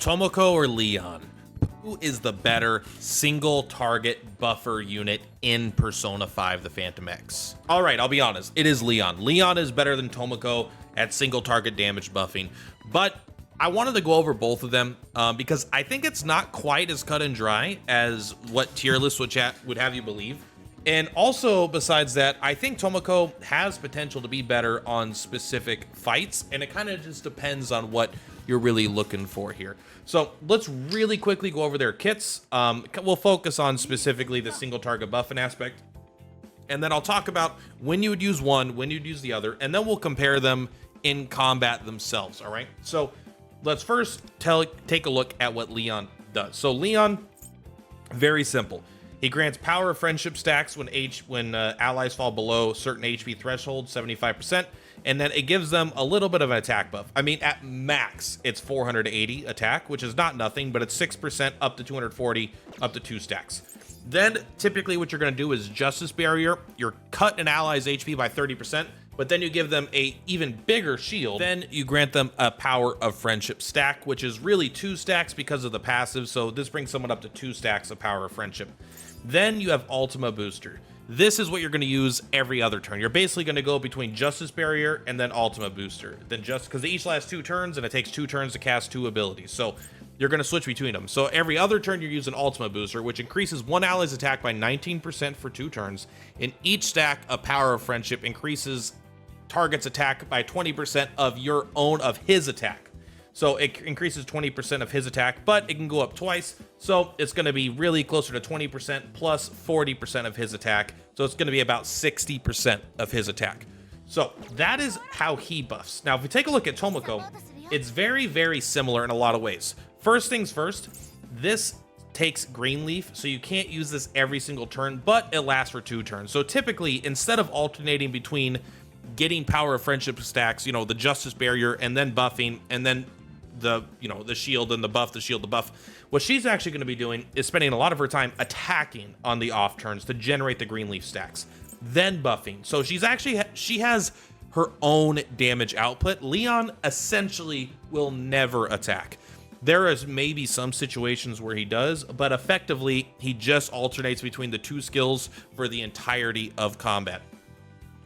Tomoko or Leon? Who is the better single target buffer unit in Persona 5 The Phantom X? All right, I'll be honest, it is Leon. Leon is better than Tomoko at single target damage buffing, but I wanted to go over both of them because I think it's not quite as cut and dry as what tier list would have you believe. And also, besides that, I think Tomoko has potential to be better on specific fights, and it kind of just depends on what you're really looking for here. So let's really quickly go over their kits. We'll focus on specifically the single target buffing aspect, and then I'll talk about when you would use one, when you'd use the other, and then we'll compare them in combat themselves, all right? So let's first take a look at what Leon does. So Leon, very simple. He grants power of friendship stacks when allies fall below certain HP threshold, 75%, and then it gives them a little bit of an attack buff. I mean, at max, it's 480 attack, which is not nothing, but it's 6% up to 240, up to 2 stacks. Then, typically what you're going to do is Justice Barrier. You're cut an ally's HP by 30%, but then you give them a even bigger shield. Then you grant them a power of friendship stack, which is really 2 stacks because of the passive, so this brings someone up to 2 stacks of power of friendship. Then you have Ultima Booster. This is what you're going to use every other turn. You're basically going to go between Justice Barrier and then Ultima Booster. Then just because they each last 2 turns, and it takes 2 turns to cast 2 abilities. So you're going to switch between them. So every other turn you're using Ultima Booster, which increases one ally's attack by 19% for 2 turns. In each stack, a power of friendship increases target's attack by 20% of his attack. So it increases 20% of his attack, but it can go up twice. So it's going to be really closer to 20% plus 40% of his attack. So it's going to be about 60% of his attack. So that is how he buffs. Now, if we take a look at Tomoko, it's very, very similar in a lot of ways. First things first, this takes green leaf, so you can't use this every single turn, but it lasts for 2 turns. So typically, instead of alternating between getting power of friendship stacks, you know, the Justice Barrier, and then buffing, and then the shield and the buff, the shield, the buff, what she's actually going to be doing is spending a lot of her time attacking on the off turns to generate the green leaf stacks, then buffing. So she has her own damage output. Leon essentially will never attack. There is maybe some situations where he does, but effectively he just alternates between the 2 skills for the entirety of combat.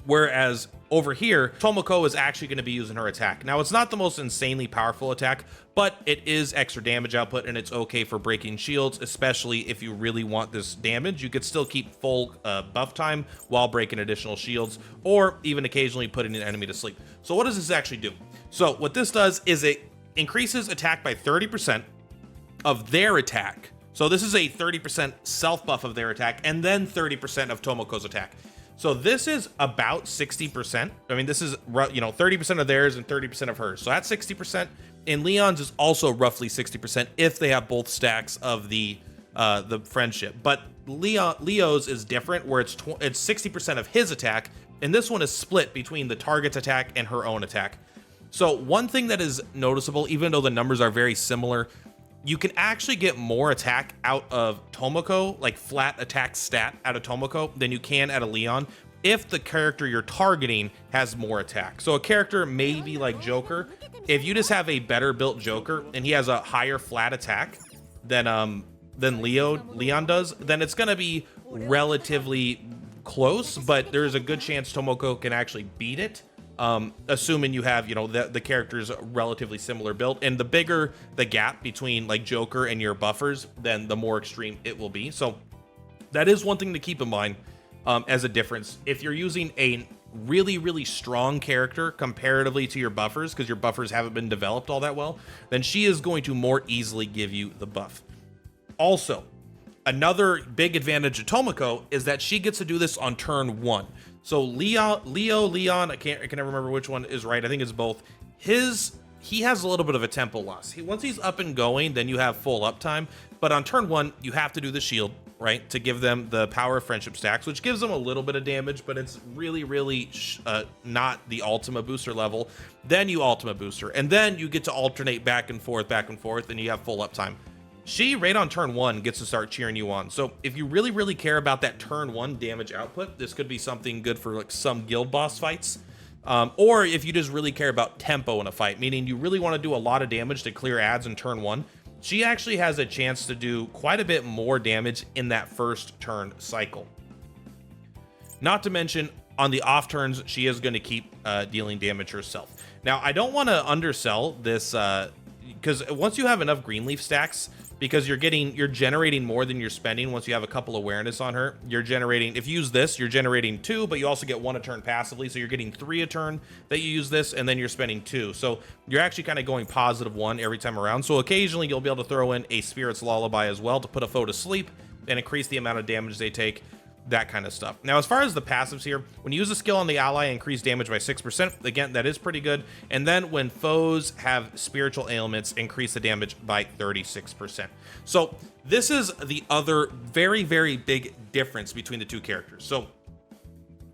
Whereas over here, Tomoko is actually going to be using her attack. Now, it's not the most insanely powerful attack, but it is extra damage output, and it's okay for breaking shields, especially if you really want this damage. You could still keep full buff time while breaking additional shields, or even occasionally putting an enemy to sleep. So what does this actually do? So what this does is it increases attack by 30% of their attack. So this is a 30% self buff of their attack, and then 30% of Tomoko's attack. So this is about 60%. I mean, this is, 30% of theirs and 30% of hers. So that's 60%. And Leon's is also roughly 60% if they have both stacks of the friendship. But Leo's is different, where it's 60% of his attack, and this one is split between the target's attack and her own attack. So one thing that is noticeable, even though the numbers are very similar, you can actually get more attack out of Tomoko, like flat attack stat out of Tomoko, than you can out of Leon if the character you're targeting has more attack. So a character maybe like Joker, if you just have a better built Joker and he has a higher flat attack than Leon does, then it's going to be relatively close, but there's a good chance Tomoko can actually beat it. Assuming you have, the character's relatively similar build, and the bigger the gap between like Joker and your buffers, then the more extreme it will be. So that is one thing to keep in mind as a difference. If you're using a really, really strong character comparatively to your buffers, because your buffers haven't been developed all that well, then she is going to more easily give you the buff. Also, another big advantage of Tomoko is that she gets to do this on turn 1. So Leon, I can never remember which one is right. I think it's both. He has a little bit of a tempo loss. Once he's up and going, then you have full uptime. But on turn 1, you have to do the shield, right, to give them the power of friendship stacks, which gives them a little bit of damage, but it's really, really not the Ultima Booster level. Then you Ultima Booster, and then you get to alternate back and forth, and you have full uptime. She, right on turn 1, gets to start cheering you on. So if you really, really care about that turn 1 damage output, this could be something good for like some guild boss fights. Or if you just really care about tempo in a fight, meaning you really want to do a lot of damage to clear ads in turn 1, she actually has a chance to do quite a bit more damage in that first turn cycle. Not to mention, on the off turns, she is going to keep dealing damage herself. Now, I don't want to undersell this, because once you have enough Greenleaf stacks, because you're generating more than you're spending. Once you have a couple awareness on her, you're generating, if you use this, you're generating 2, but you also get 1 a turn passively, so you're getting 3 a turn that you use this, and then you're spending 2. So you're actually kind of going +1 every time around. So occasionally you'll be able to throw in a Spirit's Lullaby as well to put a foe to sleep and increase the amount of damage they take, that kind of stuff. Now, as far as the passives here, when you use a skill on the ally, increase damage by 6%. Again, that is pretty good. And then when foes have spiritual ailments, increase the damage by 36%. So this is the other very, very big difference between the two characters. So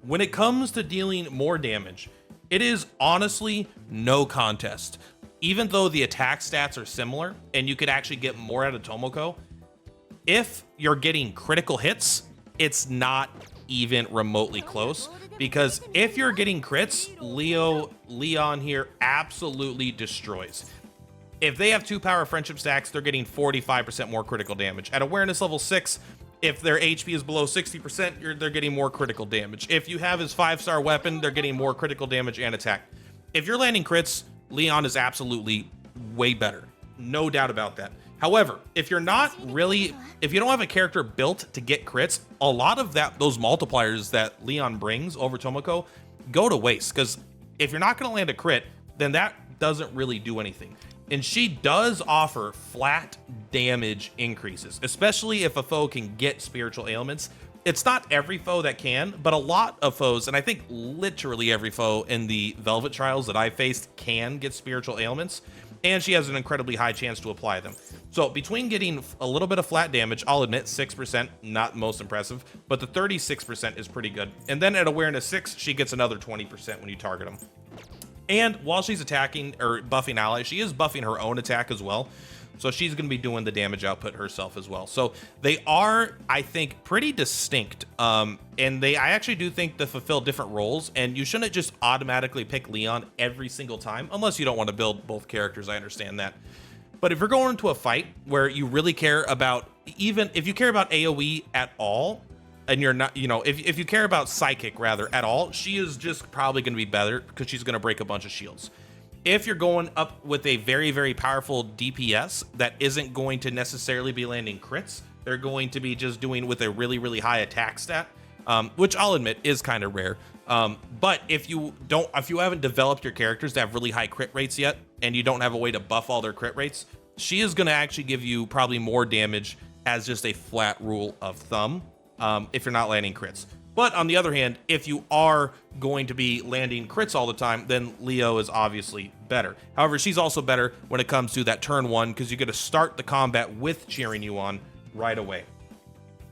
when it comes to dealing more damage, it is honestly no contest. Even though the attack stats are similar and you could actually get more out of Tomoko, if you're getting critical hits, it's not even remotely close, because if you're getting crits, Leon here absolutely destroys. If they have 2 power friendship stacks, they're getting 45% more critical damage. At awareness level 6, if their HP is below 60%, they're getting more critical damage. If you have his 5-star weapon, they're getting more critical damage and attack. If you're landing crits, Leon is absolutely way better. No doubt about that. However, if you don't have a character built to get crits, a lot of those multipliers that Leon brings over Tomoko go to waste, because if you're not going to land a crit, then that doesn't really do anything. And she does offer flat damage increases, especially if a foe can get spiritual ailments. It's not every foe that can, but a lot of foes, and I think literally every foe in the Velvet trials that I faced can get spiritual ailments, and she has an incredibly high chance to apply them. So between getting a little bit of flat damage, I'll admit 6%, not most impressive, but the 36% is pretty good. And then at awareness 6, she gets another 20% when you target them. And while she's attacking or buffing allies, she is buffing her own attack as well. So she's going to be doing the damage output herself as well. So they are, I think, pretty distinct. And I actually do think they fulfill different roles. And you shouldn't just automatically pick Leon every single time, unless you don't want to build both characters. I understand that. But if you're going into a fight where you really care about, even if you care about AoE at all, and you're not, if you care about Psychic rather at all, she is just probably going to be better because she's going to break a bunch of shields. If you're going up with a very, very powerful DPS that isn't going to necessarily be landing crits, they're going to be just doing with a really, really high attack stat, which I'll admit is kind of rare. But if you haven't developed your characters to have really high crit rates yet, and you don't have a way to buff all their crit rates, she is going to actually give you probably more damage as just a flat rule of thumb, if you're not landing crits. But on the other hand, if you are going to be landing crits all the time, then Leo is obviously better. However, she's also better when it comes to that turn 1, because you get to start the combat with cheering you on right away.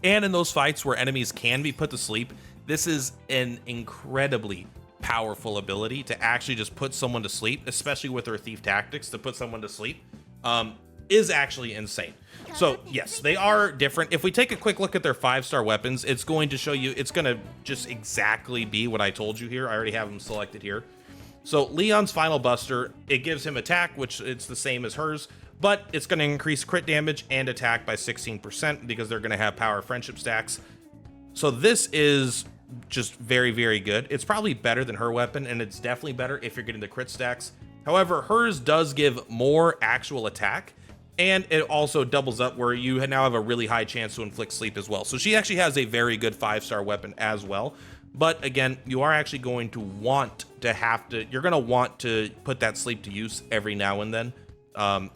And in those fights where enemies can be put to sleep, this is an incredibly powerful ability to actually just put someone to sleep, especially with her thief tactics to put someone to sleep, is actually insane. So yes, they are different. If we take a quick look at their 5-star weapons, it's going to show you, it's going to just exactly be what I told you here. I already have them selected here. So Leon's Final Buster, it gives him attack, which it's the same as hers, but it's going to increase crit damage and attack by 16% because they're going to have power friendship stacks. So this is just very, very good. It's probably better than her weapon, and it's definitely better if you're getting the crit stacks. However, hers does give more actual attack, and it also doubles up where you now have a really high chance to inflict sleep as well. So she actually has a very good 5-star weapon as well. But again, you are actually going to want to put that sleep to use every now and then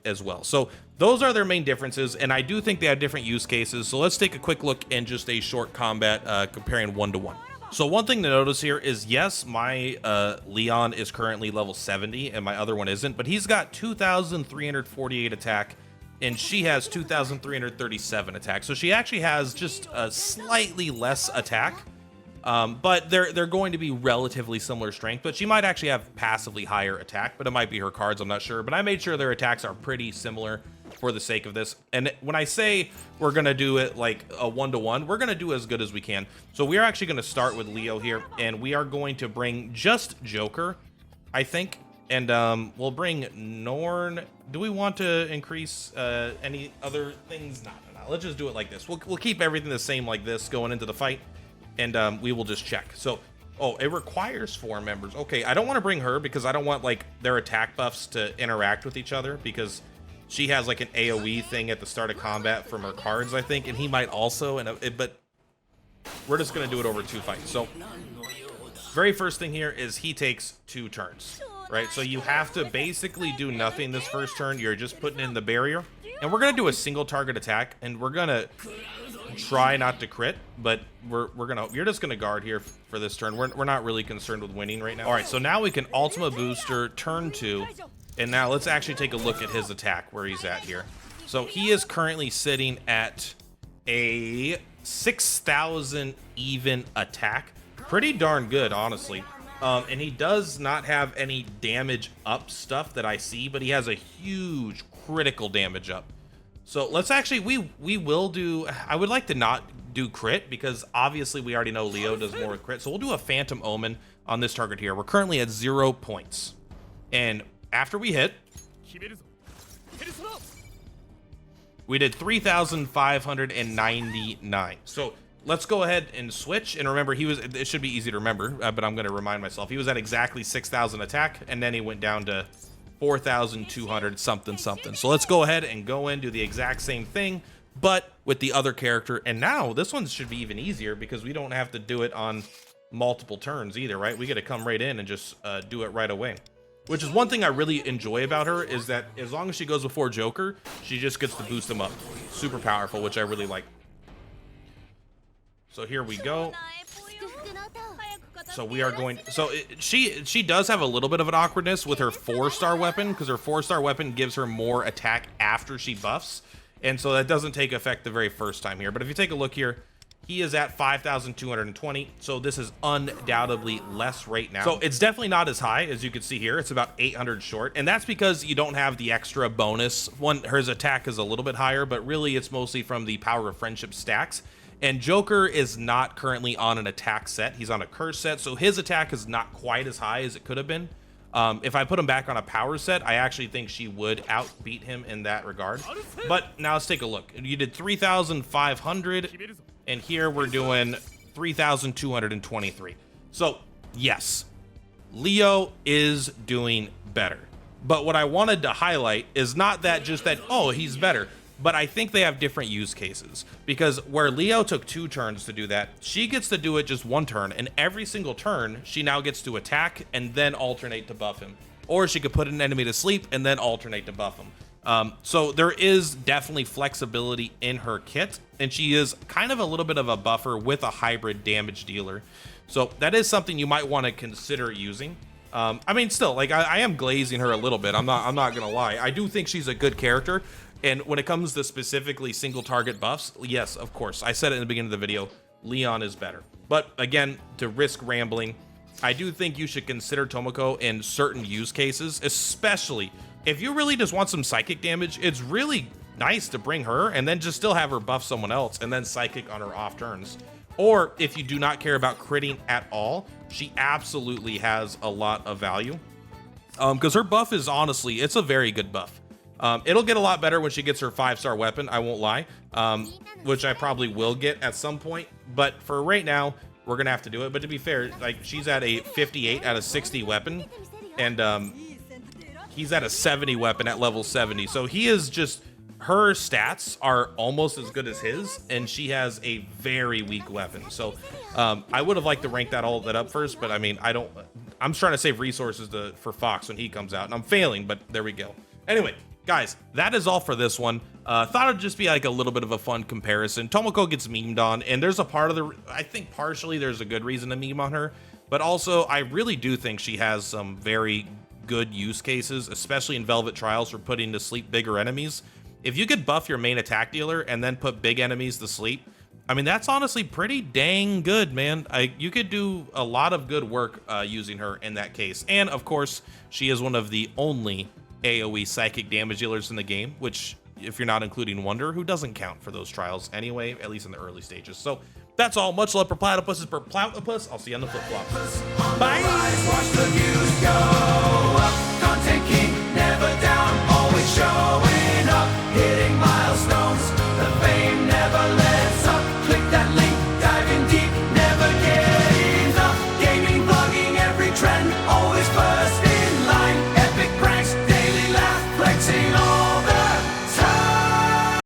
as well. So those are their main differences, and I do think they have different use cases. So let's take a quick look in just a short combat comparing 1-to-1. So one thing to notice here is, yes, my Leon is currently level 70 and my other one isn't, but he's got 2,348 attack and she has 2,337 attack. So she actually has just a slightly less attack, but they're going to be relatively similar strength, but she might actually have passively higher attack, but it might be her cards, I'm not sure. But I made sure their attacks are pretty similar for the sake of this. And when I say we're going to do it like a 1-to-1, we're going to do as good as we can. So we are actually going to start with Leo here, and we are going to bring just Joker, I think, And we'll bring Norn. Do we want to increase any other things? No. Let's just do it like this. We'll keep everything the same like this going into the fight, and we will just check. So, oh, it requires 4 members. Okay, I don't want to bring her because I don't want like their attack buffs to interact with each other, because she has like an AoE thing at the start of combat from her cards, I think, and he might also. But we're just gonna do it over 2 fights. So, very first thing here is he takes 2 turns. Right, so you have to basically do nothing this first turn. You're just putting in the barrier, and we're gonna do a single target attack, and we're gonna try not to crit, but you're just gonna guard here for this turn. We're not really concerned with winning right now. All right, so now we can Ultima Booster turn 2, and now let's actually take a look at his attack where he's at here. So he is currently sitting at a 6,000 even attack. Pretty darn good, honestly. And he does not have any damage up stuff that I see, but he has a huge critical damage up. So let's actually, we will do, I would like to not do crit, because obviously we already know Leo does more with crit. So we'll do a Phantom Omen on this target here. We're currently at 0 points. And after we hit, we did 3,599. So let's go ahead and switch. And remember, it should be easy to remember, but I'm going to remind myself. He was at exactly 6,000 attack, and then he went down to 4,200 something. So let's go ahead and go in, do the exact same thing, but with the other character. And now this one should be even easier, because we don't have to do it on multiple turns either, right? We get to come right in and just do it right away. Which is one thing I really enjoy about her, is that as long as she goes before Joker, she just gets to boost him up. Super powerful, which I really like. So here we go. So we are going, so she does have a little bit of an awkwardness with her 4-star weapon, because her 4-star weapon gives her more attack after she buffs. And so that doesn't take effect the very first time here. But if you take a look here, he is at 5,220. So this is undoubtedly less right now. So it's definitely not as high as you can see here. It's about 800 short. And that's because you don't have the extra bonus. Her attack is a little bit higher, but really it's mostly from the Power of Friendship stacks. And Joker is not currently on an attack set. He's on a curse set, so his attack is not quite as high as it could have been. If I put him back on a power set, I actually think she would outbeat him in that regard. But now let's take a look. You did 3,500, and here we're doing 3,223. So yes, Leo is doing better. But what I wanted to highlight is not that just that, oh, he's better. But I think they have different use cases, because where Leo took 2 turns to do that, she gets to do it just 1 turn, and every single turn she now gets to attack and then alternate to buff him. Or she could put an enemy to sleep and then alternate to buff him. So there is definitely flexibility in her kit, and she is kind of a little bit of a buffer with a hybrid damage dealer. So that is something you might want to consider using. I mean, still, like I am glazing her a little bit. I'm not gonna lie. I do think she's a good character. And when it comes to specifically single target buffs, yes, of course. I said it in the beginning of the video, Leon is better. But again, to risk rambling, I do think you should consider Tomoko in certain use cases, especially if you really just want some psychic damage. It's really nice to bring her and then just still have her buff someone else and then psychic on her off turns. Or if you do not care about critting at all, she absolutely has a lot of value. Because her buff is honestly, it's a very good buff. It'll get a lot better when she gets her 5-star weapon, I won't lie, which I probably will get at some point. But for right now, we're going to have to do it. But to be fair, like she's at a 58 out of 60 weapon, and he's at a 70 weapon at level 70. So he is just, her stats are almost as good as his, and she has a very weak weapon. So I would have liked to rank all that up first, but I mean, I'm trying to save resources for Fox when he comes out, and I'm failing, but there we go. Anyway, guys, that is all for this one. Thought it'd just be like a little bit of a fun comparison. Tomoko gets memed on, and there's a part of I think partially there's a good reason to meme on her, but also I really do think she has some very good use cases, especially in Velvet Trials for putting to sleep bigger enemies. If you could buff your main attack dealer and then put big enemies to sleep, I mean, that's honestly pretty dang good, man. You could do a lot of good work using her in that case. And of course, she is one of the only AoE psychic damage dealers in the game, which, if you're not including Wonder, who doesn't count for those trials anyway, at least in the early stages. So that's all. Much love for platypuses per platypus. I'll see you on the flip-flops. Bye! milestone.